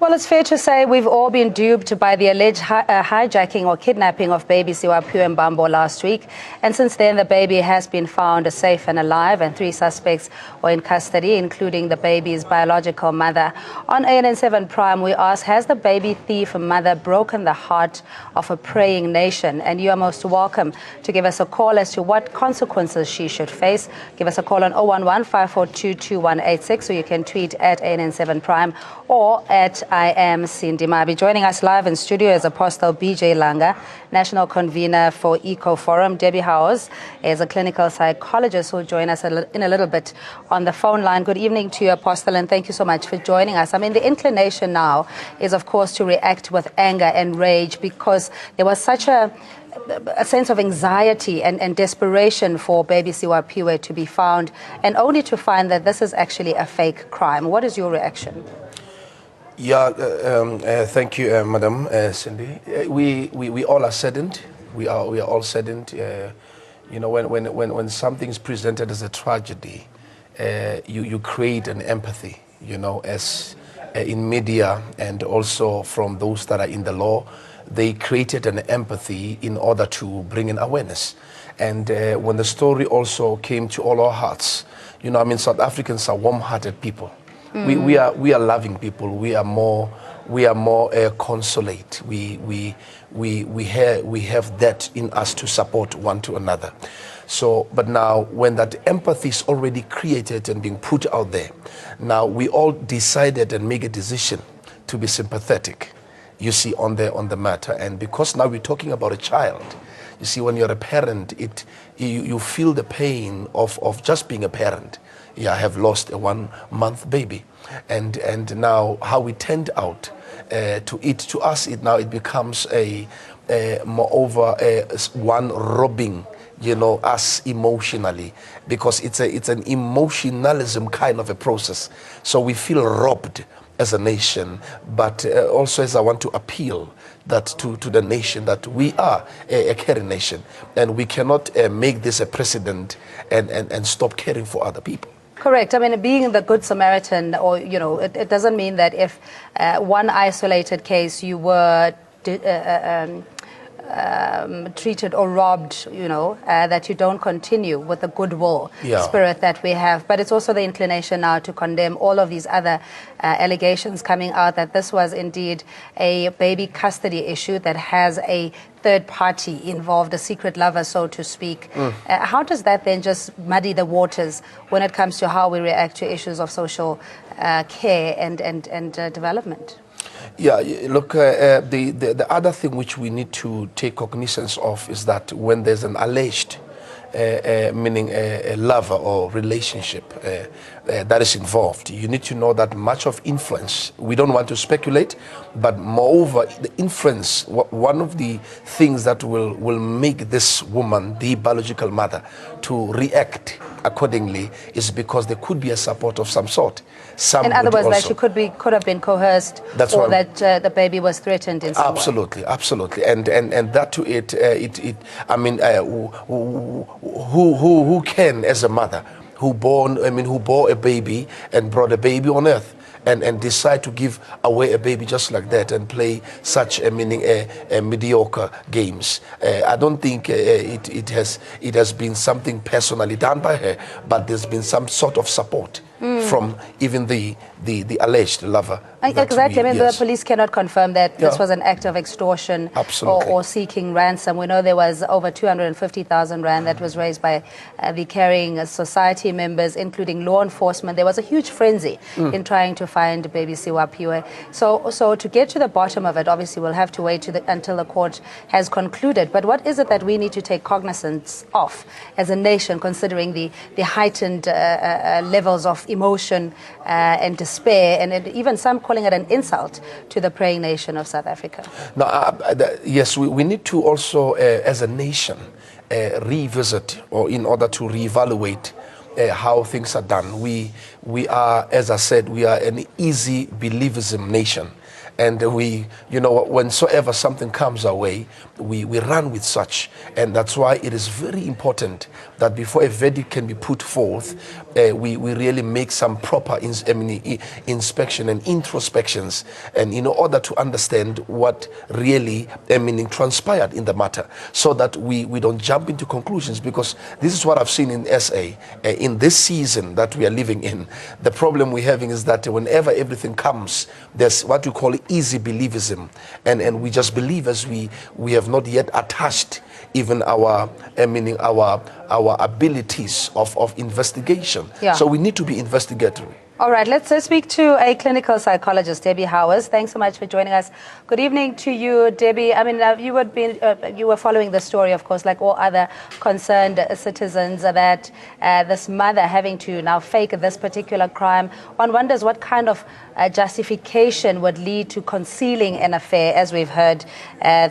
Well, it's fair to say we've all been duped by the alleged hijacking or kidnapping of baby CoOp in Bambo last week. And since then, the baby has been found safe and alive, and 3 suspects were in custody, including the baby's biological mother. On ANN7 Prime, we ask, has the baby thief mother broken the heart of a praying nation? And you are most welcome to give us a call as to what consequences she should face. Give us a call on 011-542-2186, or you can tweet at ANN7 Prime or at I am Cindy Mabi. Joining us live in studio is Apostle BJ Langa, National Convener for Eco Forum. Debbie Howes is a clinical psychologist who will join us in a little bit on the phone line. Good evening to you, Apostle, and thank you so much for joining us. I mean, the inclination now is, of course, to react with anger and rage because there was such a sense of anxiety and desperation for baby CoOp to be found, and only to find that this is actually a fake crime. What is your reaction? Yeah, thank you, Madam Cindy. We all are saddened. We are all saddened. You know, when something is presented as a tragedy, you create an empathy. You know, as in media and also from those that are in the law, they created an empathy in order to bring in awareness. And when the story also came to all our hearts, you know, I mean, South Africans are warm-hearted people. We are loving people. We are more consolate. We have that in us to support one to another. So, but now when that empathy is already created and being put out there, now we all decided and make a decision to be sympathetic, you see, on the matter. And because now we're talking about a child, you see, when you're a parent, you feel the pain of just being a parent. Yeah, I have lost a 1-month baby, and now how it turned out to us, it becomes moreover one robbing, you know, us emotionally, because it's an emotionalism kind of a process. So we feel robbed as a nation, but also as I want to appeal that to the nation that we are a caring nation, and we cannot make this a precedent and stop caring for other people. Correct. I mean, being the Good Samaritan, or, you know, it doesn't mean that if one isolated case you were treated or robbed, you know, that you don't continue with the goodwill spirit that we have. But it's also the inclination now to condemn all of these other allegations coming out that this was indeed a baby custody issue that has a third party involved, a secret lover, so to speak. How does that then just muddy the waters when it comes to how we react to issues of social care and development? Yeah, look, the other thing which we need to take cognizance of is that when there's an alleged, meaning a lover or relationship that is involved, you need to know that much of influence, we don't want to speculate, but moreover, the influence, one of the things that will make this woman, the biological mother, to react accordingly is because there could be a support of some sort. In other words, that she could have been coerced, or that the baby was threatened in some way. Absolutely, and that to it, I mean, who can, as a mother, who bore a baby and brought a baby on earth, and decide to give away a baby just like that and play such a mediocre games. I don't think it has been something personally done by her, but there's been some sort of support from even the alleged lover. Exactly. I mean, the police cannot confirm that this was an act of extortion or seeking ransom. We know there was over 250,000 rand that was raised by the Caring Society members, including law enforcement. There was a huge frenzy in trying to find baby CoOp. So to get to the bottom of it, obviously we'll have to wait until the court has concluded. But what is it that we need to take cognizance of as a nation, considering the heightened levels of emotion and despair, and even some calling it an insult to the praying nation of South Africa? Now, yes, we need to also, as a nation, revisit, or in order to reevaluate how things are done. We are, as I said, we are an easy believism nation. and we, whensoever something comes our way, we run with such. And that's why it is very important that before a verdict can be put forth, we really make some proper inspection and introspections, and in order to understand what really transpired in the matter, so that we don't jump into conclusions. Because this is what I've seen in SA in this season that we are living in. The problem we're having is that whenever everything comes, there's what we call easy believism, and we just believe as we have not yet attached even our abilities of investigation. Yeah. So we need to be investigatory. All right, let's speak to a clinical psychologist, Debbie Howes. Thanks so much for joining us. Good evening to you, Debbie. I mean, you were following the story, of course, like all other concerned citizens, that this mother having to now fake this particular crime. One wonders what kind of justification would lead to concealing an affair, as we've heard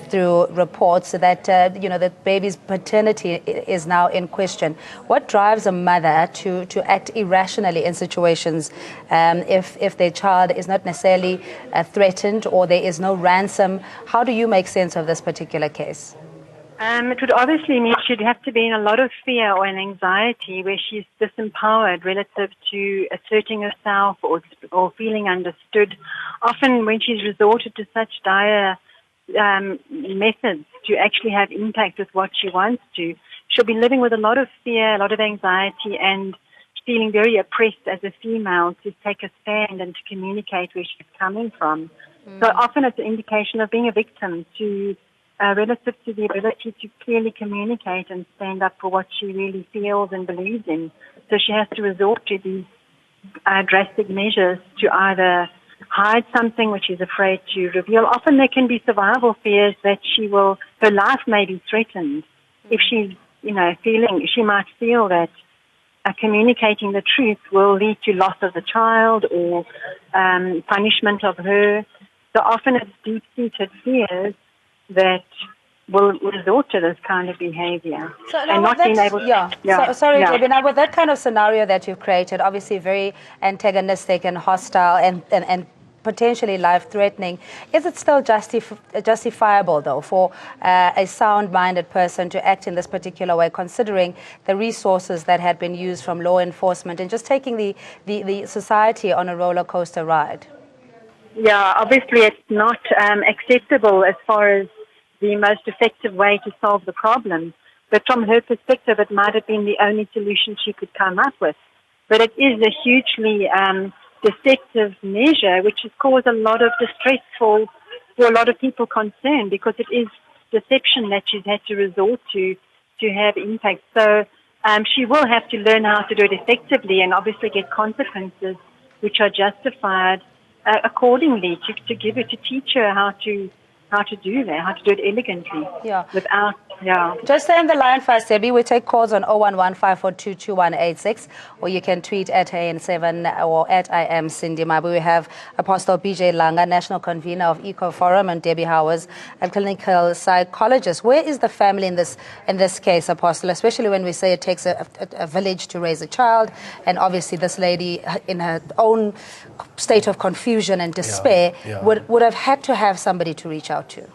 through reports that the baby's paternity is now in question. What drives a mother to act irrationally in situations if their child is not necessarily threatened or there is no ransom? How do you make sense of this particular case? It would obviously mean she'd have to be in a lot of fear or an anxiety where she's disempowered relative to asserting herself or feeling understood. Often when she's resorted to such dire methods to actually have impact with what she wants to, she'll be living with a lot of fear, a lot of anxiety, and feeling very oppressed as a female to take a stand and to communicate where she's coming from. So often it's an indication of being a victim to relative to the ability to clearly communicate and stand up for what she really feels and believes in. So she has to resort to these drastic measures to either hide something which she's afraid to reveal. Often there can be survival fears that her life may be threatened. If she's, she might feel that communicating the truth will lead to loss of the child or punishment of her. So often it's deep-seated fears that will resort to this kind of behavior. So and not being able to... Sorry, Debbie, now with that kind of scenario that you've created, obviously very antagonistic and hostile and potentially life-threatening, is it still justifiable, though, for a sound-minded person to act in this particular way, considering the resources that had been used from law enforcement and just taking the society on a roller coaster ride? Yeah, obviously it's not acceptable as far as the most effective way to solve the problem. But from her perspective, it might have been the only solution she could come up with. But it is a hugely deceptive measure, which has caused a lot of distress for a lot of people concerned, because it is deception that she's had to resort to have impact. So she will have to learn how to do it effectively and obviously get consequences which are justified accordingly to teach her how to do that, how to do it elegantly. Yeah. Without, Just stay on the line first, Debbie. We take calls on 011-542-2186, or you can tweet at AN7 or at I am Cindy Mabu. We have Apostle BJ Langa, National Convener of Eco Forum, and Debbie Howes, a clinical psychologist. Where is the family in this case, Apostle, especially when we say it takes a village to raise a child, and obviously this lady, in her own state of confusion and despair, would have had to have somebody to reach out to?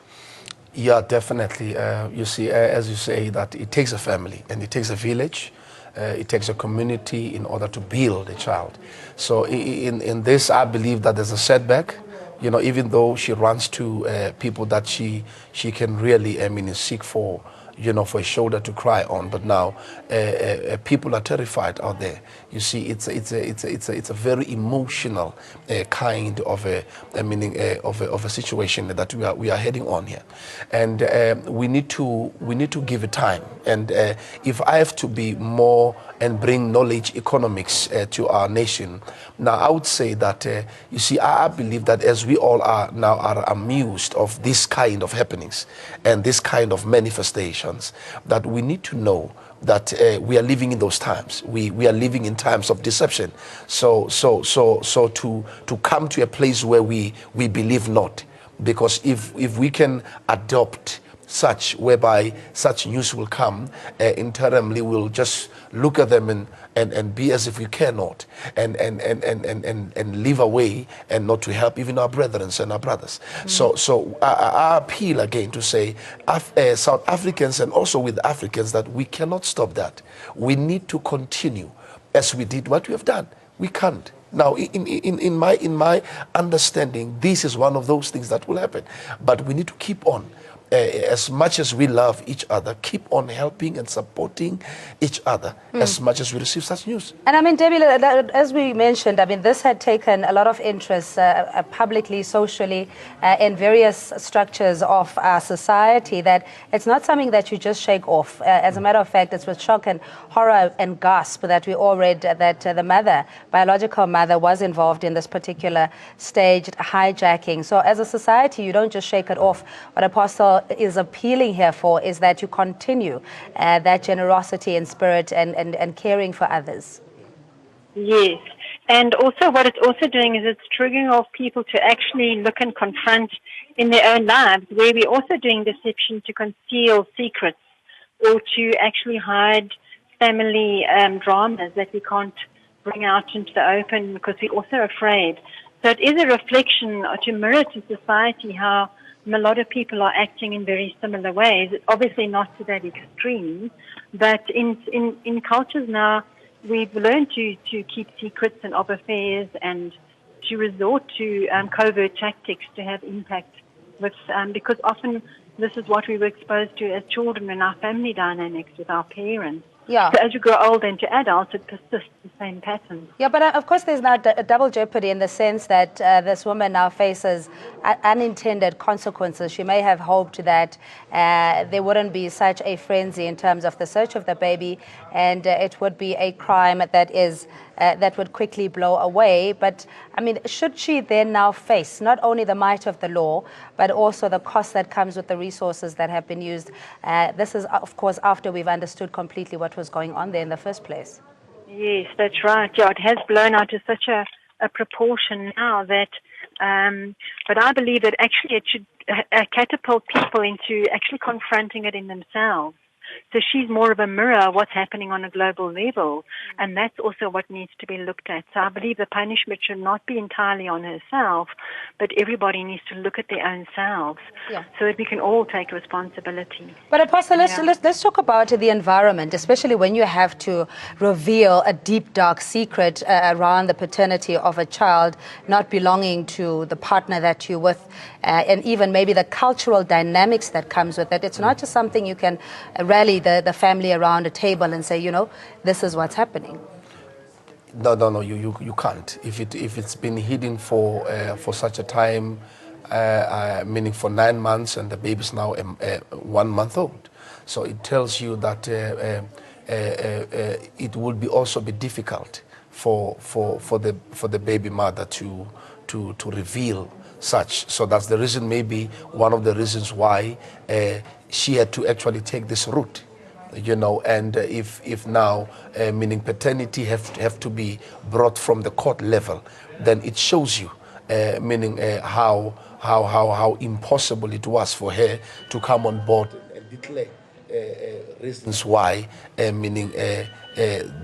Yeah, definitely. You see, as you say, that it takes a family and it takes a village, it takes a community in order to build a child. So in this, I believe that there's a setback. Even though she runs to people that she can really, seek for, for a shoulder to cry on. But now people are terrified out there. You see, it's a very emotional kind of a situation that we are heading on here, and we need to give it time. And if I have to be more and bring knowledge economics to our nation, now I would say that you see, I believe that as we all are amused of this kind of happenings and this kind of manifestations, that we need to know that we are living in those times. We are living in times of deception. So to come to a place where we believe not, because if we can adopt such whereby such news will come, interimly we'll just look at them and be as if we care not, and live away and not to help even our brethren and our brothers. So I appeal again to say South Africans and also with Africans that we cannot stop that. We need to continue as we did what we have done. We can't. Now, in my understanding, this is one of those things that will happen. But we need to keep on. As much as we love each other, keep on helping and supporting each other as much as we receive such news. And I mean, Debbie, as we mentioned, I mean, this had taken a lot of interest publicly, socially, in various structures of our society, that it's not something that you just shake off. As a matter of fact, it's with shock and horror and gasp that we all read that the mother, biological mother, was involved in this particular staged hijacking. So as a society, you don't just shake it off. What Apostle is appealing here for is that you continue that generosity and spirit and caring for others. Yes. And also what it's also doing is it's triggering off people to actually look and confront in their own lives, where we're also doing deception to conceal secrets or to actually hide family dramas that we can't bring out into the open because we're also afraid. So it is a reflection to mirror to society how a lot of people are acting in very similar ways. Obviously not to that extreme, but in cultures now, we've learned to keep secrets and of affairs and to resort to covert tactics to have impact with, because often this is what we were exposed to as children in our family dynamics with our parents. Yeah. So as you grow older into adults, it persists the same pattern. Yeah, but of course there's now a double jeopardy in the sense that this woman now faces unintended consequences. She may have hoped that there wouldn't be such a frenzy in terms of the search of the baby, and it would be a crime that would quickly blow away. But I mean, should she then now face not only the might of the law, but also the cost that comes with the resources that have been used? This is, of course, after we've understood completely what was going on there in the first place. Yes, that's right. Yeah, it has blown out to such a proportion now that, but I believe that actually it should catapult people into actually confronting it in themselves. So she's more of a mirror of what's happening on a global level, and that's also what needs to be looked at. So I believe the punishment should not be entirely on herself, but everybody needs to look at their own selves, so that we can all take responsibility. But Apostle, let's talk about the environment, especially when you have to reveal a deep, dark secret around the paternity of a child not belonging to the partner that you're with, and even maybe the cultural dynamics that comes with it. It's not just something you can rally the family around a table and say, you know, this is what's happening. No, you can't. If it's been hidden for such a time, meaning for 9 months, and the baby's now 1 month old, so it tells you that it would be also be difficult for the baby mother to reveal such. So that's the reason, maybe one of the reasons why she had to actually take this route, you know. And if now meaning paternity have to be brought from the court level, then it shows you meaning how impossible it was for her to come on board and declare reasons why meaning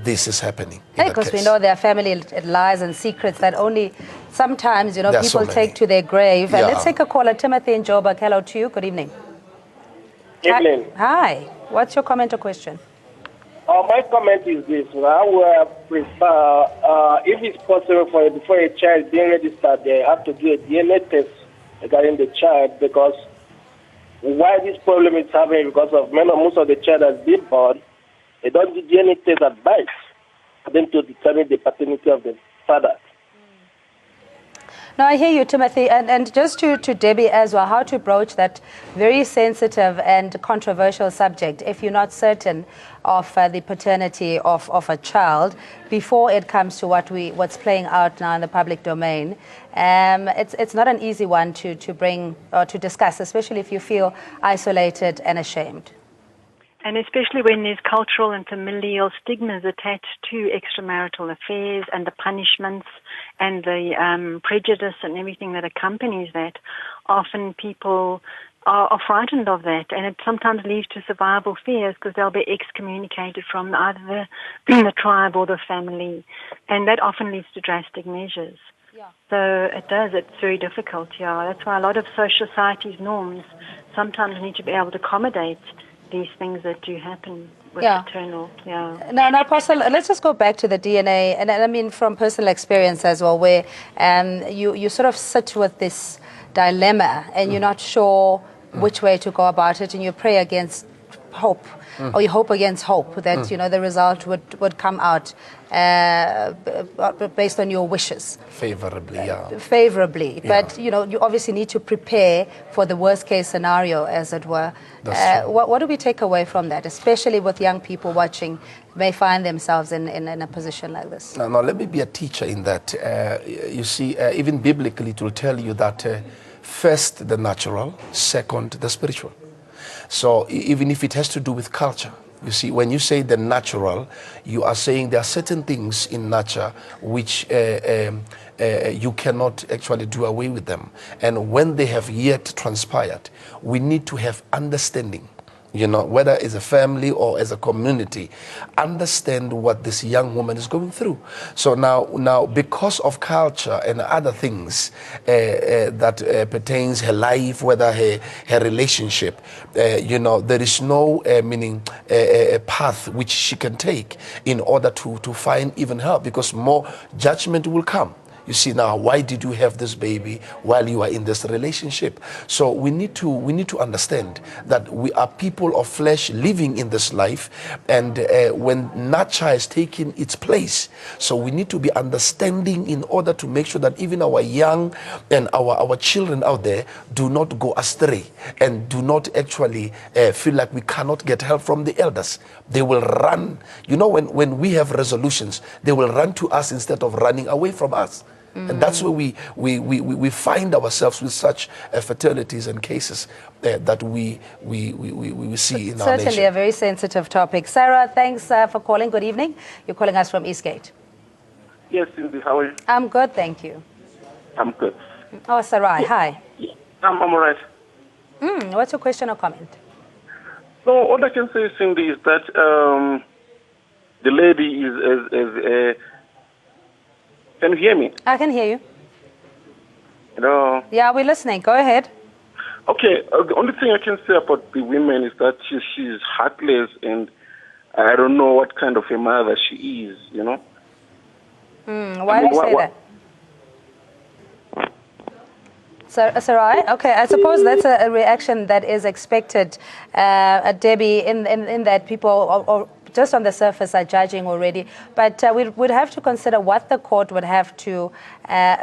this is happening. Because we know there are family lies and secrets that only sometimes, you know, people take to their grave. And let's take a caller. Timothy in Joburg. Hello to you. Good evening. Evening. Hi. What's your comment or question? My comment is this. I would prefer, if it's possible before a child being registered, they have to do a DNA test regarding the child, because why this problem is happening, because of most of the child has been born, they don't do DNA test advice for them to determine the paternity of the father. No, I hear you, Timothy. And just to Debbie as well, how to broach that very sensitive and controversial subject if you're not certain of the paternity of a child before it comes to what's playing out now in the public domain. It's not an easy one to bring or to discuss, especially if you feel isolated and ashamed. And especially when there's cultural and familial stigmas attached to extramarital affairs and the punishments and the prejudice and everything that accompanies that, often people are frightened of that, and it sometimes leads to survival fears because they'll be excommunicated from either the tribe or the family, and that often leads to drastic measures. Yeah. So it does. It's very difficult. Yeah, that's why a lot of social society's norms sometimes need to be able to accommodate these things that do happen with paternal. Yeah. Now, Apostle, let's just go back to the DNA, and I mean from personal experience as well, where you sort of sit with this dilemma, and you're not sure which way to go about it, and you pray against hope, or you hope against hope that the result would come out based on your wishes. Favorably, yeah. Favorably, but you obviously need to prepare for the worst case scenario, as it were. What do we take away from that, especially with young people watching, may find themselves in a position like this? Now, let me be a teacher in that. You see, even biblically, it will tell you that first the natural, second the spiritual. So even if it has to do with culture, you see, when you say the natural, you are saying there are certain things in nature which you cannot actually do away with them. And when they have yet transpired, we need to have understanding. Whether as a family or as a community, understand what this young woman is going through. So now because of culture and other things that pertains her life, whether her relationship, there is no a path which she can take in order to find even help, because more judgment will come. You see, now, why did you have this baby while you are in this relationship? So we need to understand that we are people of flesh living in this life, and when nature has taken its place, so we need to be understanding in order to make sure that even our young and our children out there do not go astray and do not actually feel like we cannot get help from the elders. They will run. When we have resolutions, they will run to us instead of running away from us. And that's where we find ourselves with such fraternities and cases that we see in our nation. Certainly a very sensitive topic. Sarah, thanks for calling. Good evening. You're calling us from Eastgate. Yes, Cindy, how are you? I'm good, thank you. I'm good. Oh, Sarai, hi. I'm all right. What's your question or comment? So all I can say, Cindy, is that the lady is can you hear me? I can hear you. Hello? Yeah, we're listening. Go ahead. Okay, the only thing I can say about the women is that she's heartless, and I don't know what kind of a mother she is, Why do you say that? Sarai? Okay, I suppose that's a reaction that is expected, Debbie, in that people or just on the surface are judging already, but we would have to consider what the court would have to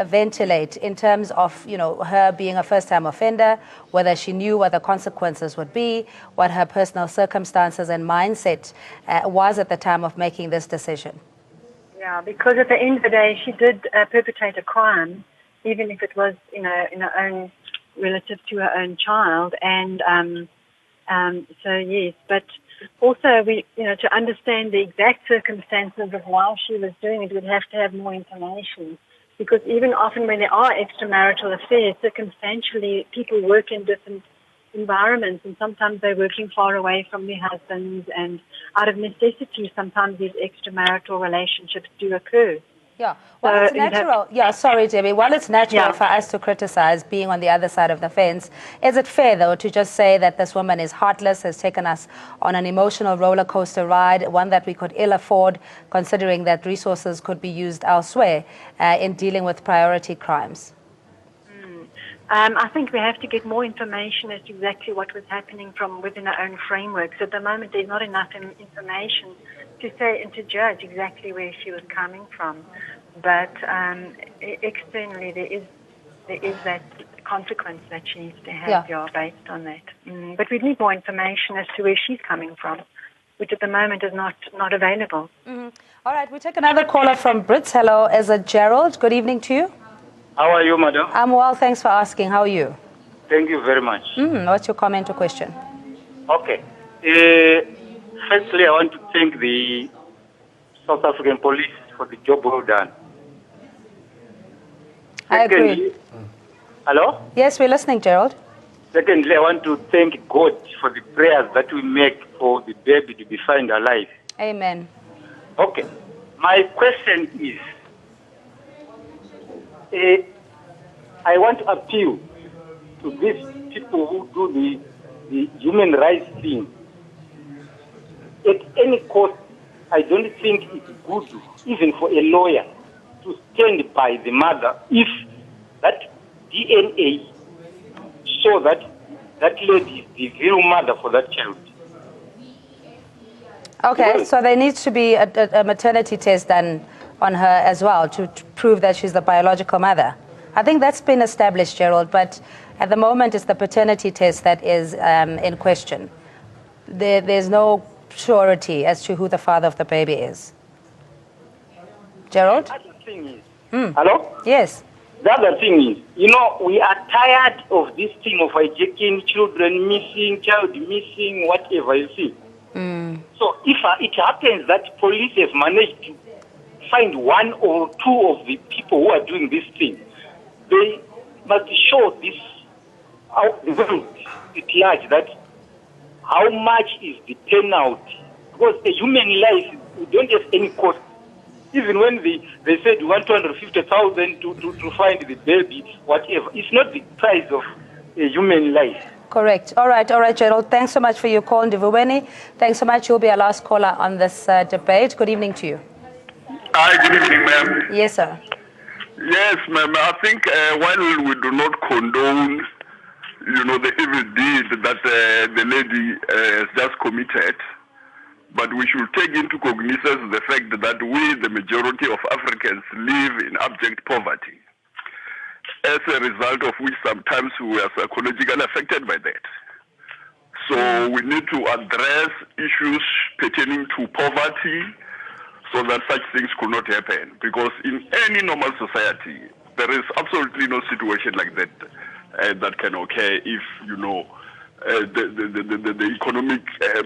ventilate in terms of, her being a first-time offender, whether she knew what the consequences would be, what her personal circumstances and mindset was at the time of making this decision. Yeah, because at the end of the day, she did perpetrate a crime, even if it was, in her own relative to her own child, and so yes, but also, to understand the exact circumstances of why she was doing it, we'd have to have more information. Because even often when there are extramarital affairs, circumstantially, people work in different environments, and sometimes they're working far away from their husbands, and out of necessity, sometimes these extramarital relationships do occur. Yeah, well, it's natural. Yeah, sorry, Debbie. While it's natural for us to criticize being on the other side of the fence, is it fair, though, to just say that this woman is heartless, has taken us on an emotional roller coaster ride, one that we could ill afford, considering that resources could be used elsewhere in dealing with priority crimes? I think we have to get more information as to exactly what was happening from within our own frameworks. At the moment, there's not enough information to say and to judge exactly where she was coming from. But externally, there is that consequence that she needs to have based on that. But we need more information as to where she's coming from, which at the moment is not available. All right, we take another caller from Brits. Hello, as a Gerald. Good evening to you. How are you, madam? I'm well, thanks for asking. How are you? Thank you very much. What's your comment or question? Okay. Firstly, I want to thank the South African police for the job well done. I agree. Hello? Yes, we're listening, Gerald. Secondly, I want to thank God for the prayers that we make for the baby to be found alive. Amen. Okay. My question is, I want to appeal to these people who do the human rights thing. At any cost, I don't think it's good, even for a lawyer, to stand by the mother if that DNA show that that lady is the real mother for that child. Okay, so there needs to be a maternity test done on her as well to prove that she's the biological mother. I think that's been established, Gerald, but at the moment it's the paternity test that is in question. There's no surety as to who the father of the baby is. Gerald? The other thing is, hello? Yes. The other thing is, you know, we are tired of this thing of hijacking, children missing, child missing, whatever, you see. So if it happens that police have managed to find one or two of the people who are doing this thing, they must show this the world at large that how much is the penalty. Because a human life, we don't have any cost. Even when they said 150,000 to find the baby, whatever, it's not the price of a human life. Correct. All right, Gerald. Thanks so much for your call, Ndivuweni. Thanks so much. You'll be our last caller on this debate. Good evening to you. Hi, good evening, ma'am. Yes, sir. Yes, ma'am. I think while we do not condone, the evil deed that the lady has just committed, but we should take into cognizance the fact that we, the majority of Africans, live in abject poverty, as a result of which sometimes we are psychologically affected by that. So we need to address issues pertaining to poverty so that such things could not happen. Because in any normal society, there is absolutely no situation like that that can occur if, the economic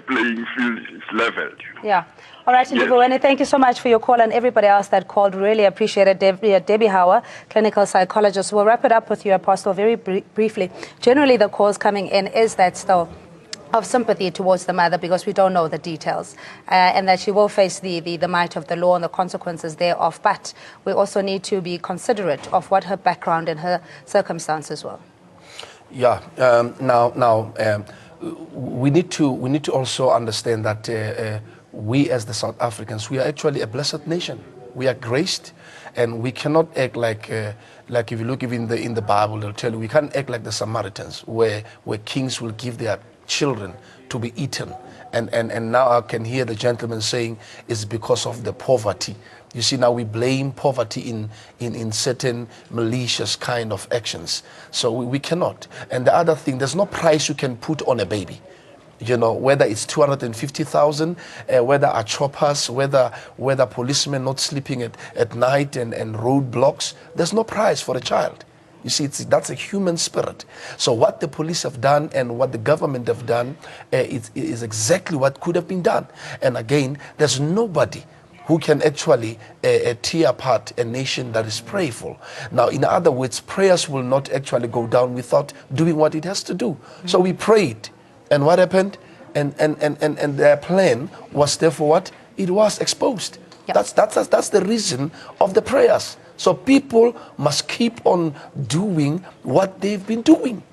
playing field is leveled. Yeah. All right, Ndivuweni, thank you so much for your call, and everybody else that called. Really appreciate it. Debbie Hauer, clinical psychologist. We'll wrap it up with you, Apostle, very briefly. Generally, the calls coming in is that still of sympathy towards the mother because we don't know the details and that she will face the might of the law and the consequences thereof. But we also need to be considerate of what her background and her circumstances were. Yeah. We need to also understand that we as the South Africans, we are actually a blessed nation. We are graced, and we cannot act like if you look even in the Bible, they'll tell you we can't act like the Samaritans, where kings will give their children to be eaten. And now I can hear the gentleman saying it's because of the poverty. You see, now we blame poverty in certain malicious kind of actions. So we cannot. And the other thing, there's no price you can put on a baby. Whether it's 250,000, whether are choppers, whether policemen not sleeping at night and roadblocks, there's no price for a child. You see, that's a human spirit. So what the police have done and what the government have done is exactly what could have been done. And again, there's nobody who can actually tear apart a nation that is prayerful. Now, in other words, prayers will not actually go down without doing what it has to do. So we prayed, and what happened? And their plan was therefore what? It was exposed. Yep. That's the reason of the prayers. So people must keep on doing what they've been doing.